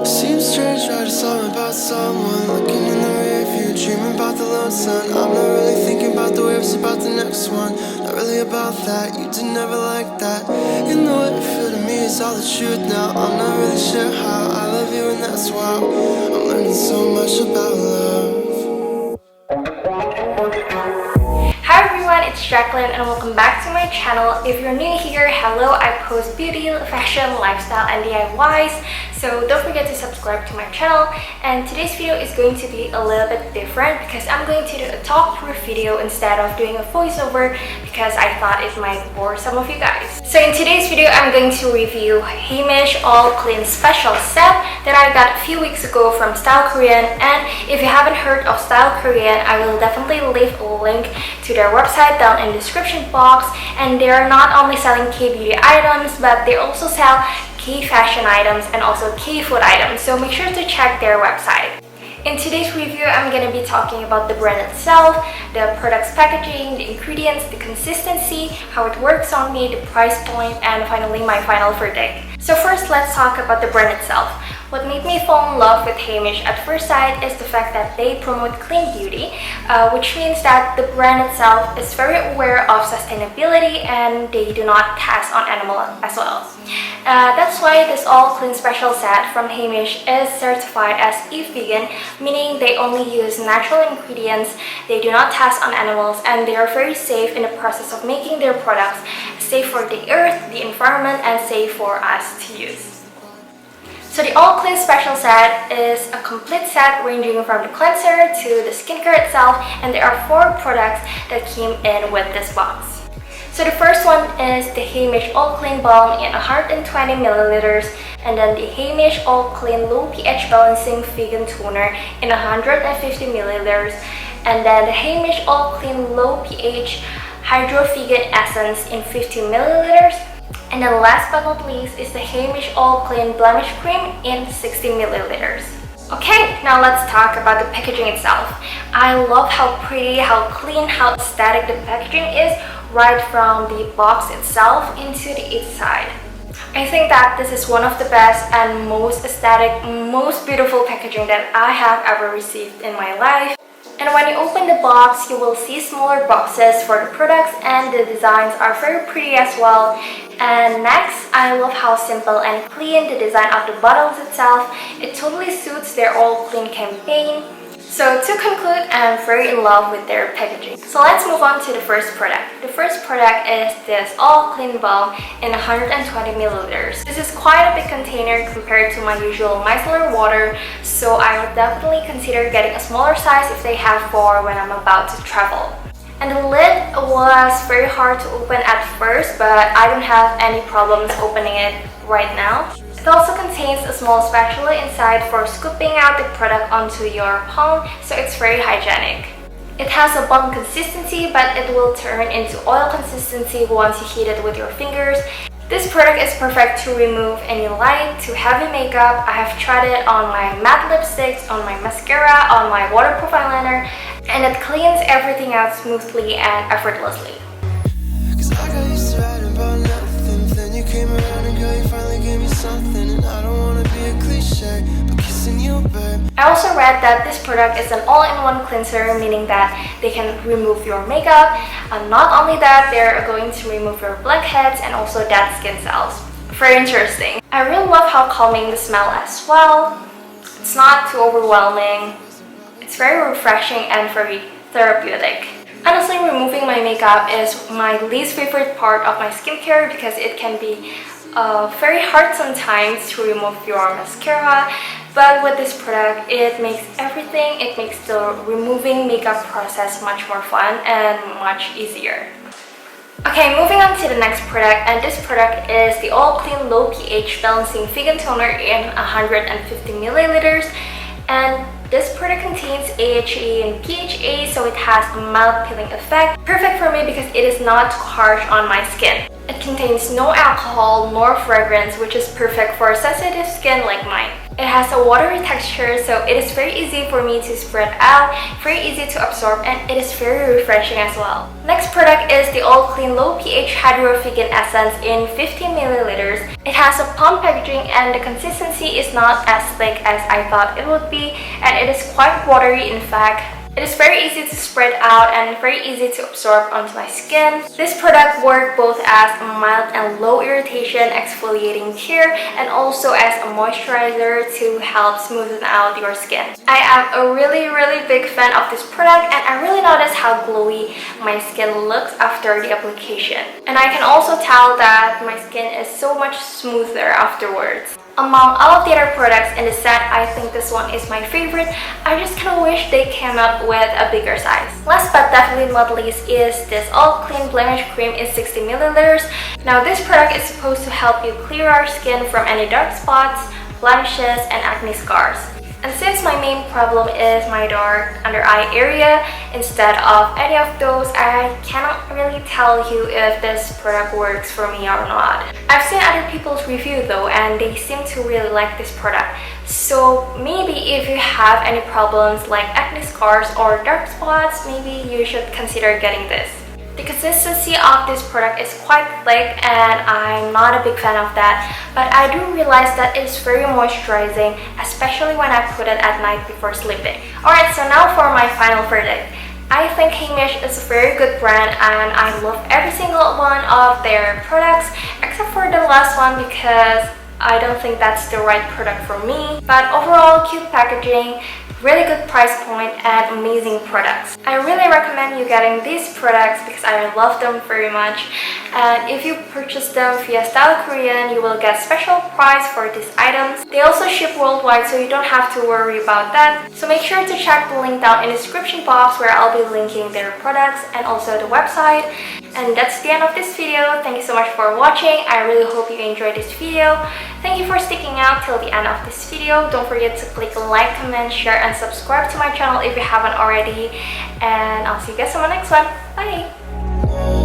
Seems strange, right? It's all about someone looking in the rear view, dreaming about the lone sun. I'm not really thinking about the waves, about the next one. Not really about that, you did never like that. You know what you feel to me is all the truth now. I'm not really sure how I love you, and that's why I'm learning so much about love. Hi everyone, it's Jacqueline and welcome back to my channel. If you're new here, hello, I post beauty, fashion, lifestyle and DIYs, so don't forget to subscribe to my channel. And today's video is going to be a little bit different because I'm going to do a talk proof video instead of doing a voiceover because I thought it might bore some of you guys. So in today's video, I'm going to review Heimish All Clean Special Set that I got a few weeks ago from Style Korean. And if you haven't heard of Style Korean, I will definitely leave a link to their website down in the description box. And they are not only selling K-beauty items, but they also sell K-fashion items and also K-food items, so make sure to check their website. In today's review, I'm going to be talking about the brand itself, the product's packaging, the ingredients, the consistency, how it works on me, the price point, and finally my final verdict. So first, let's talk about the brand itself. What made me fall in love with Heimish at first sight is the fact that they promote clean beauty, which means that the brand itself is very aware of sustainability and they do not tax on animals as well. That's why this all clean special set from Heimish is certified as vegan, meaning they only use natural ingredients, they do not tax on animals, and they are very safe in the process of making their products, safe for the earth, the environment, and safe for us to use. So the All Clean Special Set is a complete set ranging from the cleanser to the skincare itself, and there are 4 products that came in with this box. So the first one is the Heimish All Clean Balm in 120 milliliters, and then the Heimish All Clean Low pH Balancing Vegan Toner in 150 milliliters, and then the Heimish All Clean Low pH Hydro Vegan Essence in 50 milliliters. And then last but not least is the Heimish All Clean Blemish Cream in 60 milliliters. Okay, now let's talk about the packaging itself. I love how pretty, how clean, how aesthetic the packaging is right from the box itself into the inside. I think that this is one of the best and most aesthetic, most beautiful packaging that I have ever received in my life. And when you open the box, you will see smaller boxes for the products, and the designs are very pretty as well. And next, I love how simple and clean the design of the bottles itself. It totally suits their All Clean campaign. So to conclude, I'm very in love with their packaging. So let's move on to the first product. The first product is this All Clean Balm in 120 milliliters. This is quite a big container compared to my usual micellar water, so I would definitely consider getting a smaller size if they have for when I'm about to travel. And the lid was very hard to open at first, but I don't have any problems opening it right now. It also contains a small spatula inside for scooping out the product onto your palm, so it's very hygienic. It has a balm consistency, but it will turn into oil consistency once you heat it with your fingers. This product is perfect to remove any light to heavy makeup. I have tried it on my matte lipsticks, on my mascara, on my waterproof eyeliner, and it cleans everything out smoothly and effortlessly. I also read that this product is an all-in-one cleanser, meaning that they can remove your makeup, and not only that, they're going to remove your blackheads and also dead skin cells. Very interesting. I really love how calming the smell as well. It's not too overwhelming. It's very refreshing and very therapeutic. Honestly, removing my makeup is my least favorite part of my skincare because it can be very hard sometimes to remove your mascara, but with this product it makes the removing makeup process much more fun and much easier. Okay, moving on to the next product, and this product is the All Clean Low pH Balancing Vegan Toner in 150 milliliters, and this product contains AHA and PHA, so it has a mild peeling effect. Perfect for me because it is not too harsh on my skin. It contains no alcohol nor fragrance, which is perfect for sensitive skin like mine. It has a watery texture, so it is very easy for me to spread out, very easy to absorb, and it is very refreshing as well. Next product is the All Clean Low pH Hydro Vegan Essence in 15 milliliters. It has a plump packaging and the consistency is not as thick as I thought it would be, and it is quite watery in fact. It is very easy to spread out and very easy to absorb onto my skin. This product works both as a mild and low irritation exfoliating care and also as a moisturizer to help smoothen out your skin. I am a really big fan of this product, and I really notice how glowy my skin looks after the application. And I can also tell that my skin is so much smoother afterwards. Among all of the other products in the set, I think this one is my favorite. I just kind of wish they came out with a bigger size. Last but definitely not least is this All Clean Blemish Cream in 60 milliliters. Now this product is supposed to help you clear our skin from any dark spots, blemishes, and acne scars. And since my main problem is my dark under eye area instead of any of those, I cannot really tell you if this product works for me or not. I've seen other people's review though, and they seem to really like this product. So maybe if you have any problems like acne scars or dark spots, maybe you should consider getting this. The consistency of this product is quite thick and I'm not a big fan of that, but I do realize that it's very moisturizing, especially when I put it at night before sleeping. Alright, so now for my final verdict. I think Heimish is a very good brand and I love every single one of their products except for the last one because I don't think that's the right product for me. But overall, cute packaging, really good price point, and amazing products. I really recommend you getting these products because I love them very much. And if you purchase them via Style Korean, you will get special price for these items. They also ship worldwide, so you don't have to worry about that. So make sure to check the link down in the description box where I'll be linking their products and also the website. And that's the end of this video. Thank you so much for watching. I really hope you enjoyed this video. Thank you for sticking out till the end of this video. Don't forget to click like, comment, share, and subscribe to my channel if you haven't already. And I'll see you guys on my next one. Bye!